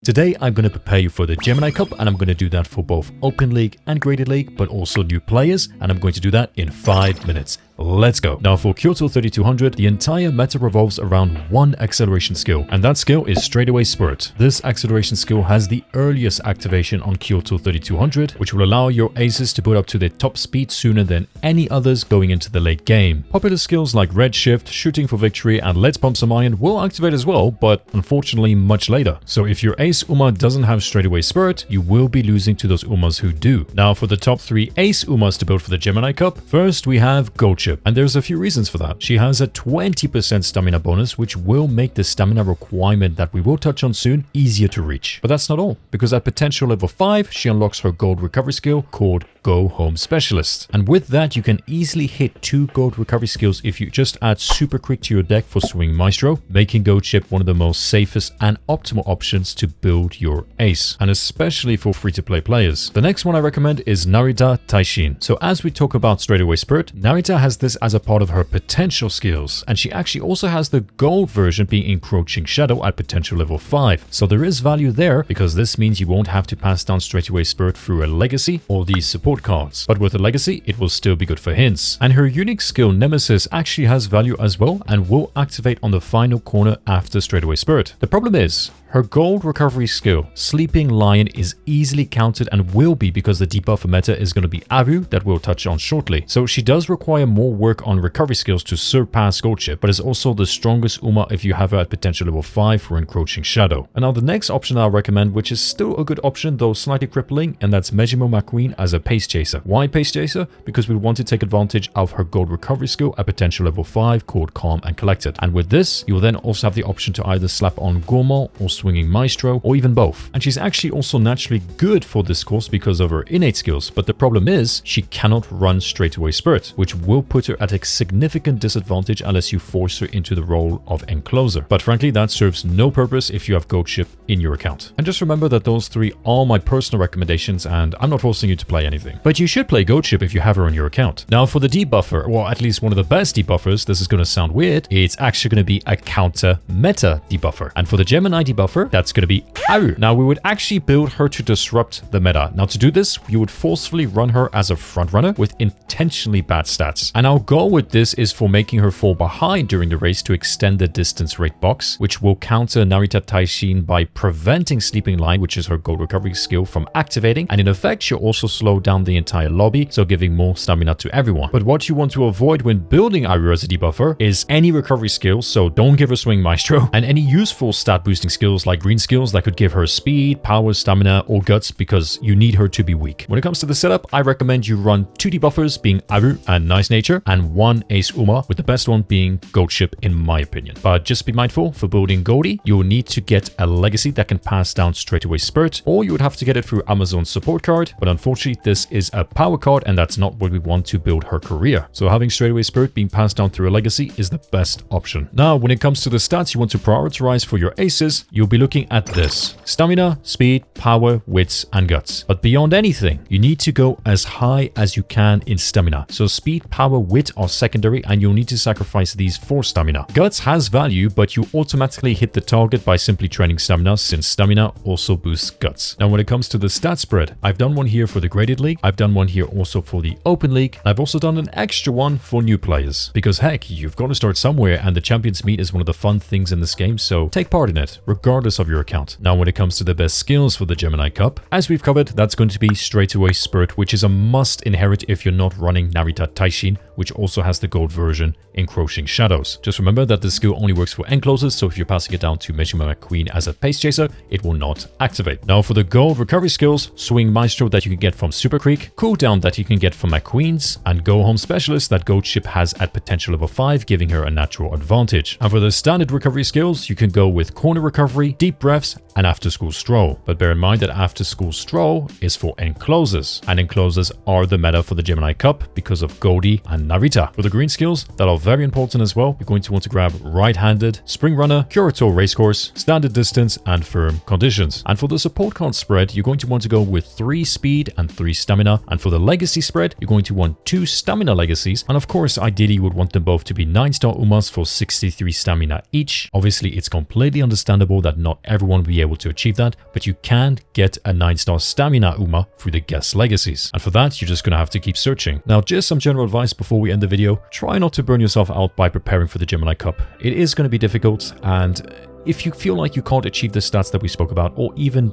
Today, I'm going to prepare you for the Gemini Cup, and I'm going to do that for both Open League and Graded League, but also new players, and I'm going to do that in 5 minutes. Let's go. Now for Kyoto 3200, the entire meta revolves around one acceleration skill, and that skill is Straightaway Spurt. This acceleration skill has the earliest activation on Kyoto 3200, which will allow your aces to put up to their top speed sooner than any others going into the late game. Popular skills like Redshift, Shooting for Victory, and Let's Pump Some Iron will activate as well, but unfortunately much later. So if your ace Uma doesn't have Straightaway Spurt, you will be losing to those Umas who do. Now for the top 3 ace Umas to build for the Gemini Cup, first we have Goldship. And there's a few reasons for that. She has a 20% stamina bonus, which will make the stamina requirement that we will touch on soon easier to reach. But that's not all, because at potential level 5, she unlocks her gold recovery skill called Go Home Specialist. And with that, you can easily hit 2 gold recovery skills if you just add Super Quick to your deck for Swing Maestro, making Goldship one of the most safest and optimal options to build your ace, and especially for free-to-play players. The next one I recommend is Narita Taishin. So as we talk about Straightaway Spurt, Narita has this as a part of her potential skills, and she actually also has the gold version being Encroaching Shadow at potential level 5. So there is value there, because this means you won't have to pass down Straightaway Spurt through a legacy or these support cards. But with a legacy, it will still be good for hints. And her unique skill Nemesis actually has value as well, and will activate on the final corner after Straightaway Spurt. The problem is, her gold recovery skill, Sleeping Lion, is easily countered and will be because the debuffer meta is going to be Haru that we'll touch on shortly. So she does require more work on recovery skills to surpass Goldship, but is also the strongest Uma if you have her at potential level 5 for Encroaching Shadow. And now the next option I'll recommend, which is still a good option though slightly crippling, and that's Mejimo McQueen as a Pace Chaser. Why Pace Chaser? Because we want to take advantage of her gold recovery skill at potential level 5 called Calm and Collected. And with this, you will then also have the option to either slap on Gourmand or Swinging Maestro, or even both. And she's actually also naturally good for this course because of her innate skills, but the problem is she cannot run Straightaway Spurt, which will put her at a significant disadvantage unless you force her into the role of Encloser. But frankly, that serves no purpose if you have Goldship in your account. And just remember that those 3 are my personal recommendations, and I'm not forcing you to play anything. But you should play Goldship if you have her on your account. Now for the debuffer, or at least one of the best debuffers, this is going to sound weird, it's actually going to be a counter meta debuffer. And for the Gemini debuffer, that's going to be Haru. Now we would actually build her to disrupt the meta. Now to do this, you would forcefully run her as a front runner with intentionally bad stats. And our goal with this is for making her fall behind during the race to extend the distance rate box, which will counter Narita Taishin by preventing Sleeping Lion, which is her gold recovery skill, from activating. And in effect, she'll also slow down the entire lobby, so giving more stamina to everyone. But what you want to avoid when building Haru as a debuffer is any recovery skills, so don't give her Swing Maestro, and any useful stat boosting skills like green skills that could give her speed, power, stamina, or guts, because you need her to be weak. When it comes to the setup, I recommend you run 2 debuffers being Haru and Nice Nature, and 1 ace Uma, with the best one being Goldship in my opinion. But just be mindful, for building Goldie, you will need to get a legacy that can pass down Straightaway Spurt, or you would have to get it through Amazon's support card, but unfortunately this is a power card and that's not what we want to build her career. So having Straightaway Spurt being passed down through a legacy is the best option. Now when it comes to the stats you want to prioritize for your aces, you'll be looking at this: stamina, speed, power, wits, and guts. But beyond anything, you need to go as high as you can in stamina. So speed, power, wit are secondary, and you'll need to sacrifice these for stamina. Guts has value, but you automatically hit the target by simply training stamina, since stamina also boosts guts. Now when it comes to the stat spread, I've done one here for the Graded League, I've done one here also for the Open League, and I've also done an extra one for new players. Because heck, you've got to start somewhere, and the Champions Meet is one of the fun things in this game, so take part in it, regardless of your account. Now when it comes to the best skills for the Gemini Cup, as we've covered, that's going to be Straightaway Spurt, which is a must inherit if you're not running Narita Taishin, which also has the gold version, Encroaching Shadows. Just remember that the skill only works for Enclosers, so if you're passing it down to Mejimo McQueen as a Pace Chaser, it will not activate. Now for the gold recovery skills, Swing Maestro that you can get from Super Creek, Cooldown that you can get from McQueen's, and Go Home Specialist that Goldship has at potential level 5, giving her a natural advantage. And for the standard recovery skills, you can go with Corner Recovery, Deep Breaths, and After School Stroll. But bear in mind that After School Stroll is for Enclosers, and Enclosers are the meta for the Gemini Cup because of Goldie and Narita. For the green skills that are very important as well, you're going to want to grab Right-Handed, Spring Runner, Kyoto Racecourse, Standard Distance, and Firm Conditions. And for the support card spread, you're going to want to go with 3 speed and 3 stamina. And for the legacy spread, you're going to want 2 stamina legacies. And of course, ideally, you would want them both to be 9-star Umas for 63 stamina each. Obviously, it's completely understandable that that not everyone will be able to achieve that, but you can get a 9-star stamina Uma through the guest legacies. And for that, you're just going to have to keep searching. Now, just some general advice before we end the video. Try not to burn yourself out by preparing for the Gemini Cup. It is going to be difficult, and if you feel like you can't achieve the stats that we spoke about, or even,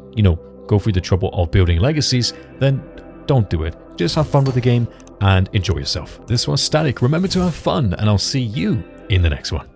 go through the trouble of building legacies, then don't do it. Just have fun with the game and enjoy yourself. This was Static. Remember to have fun, and I'll see you in the next one.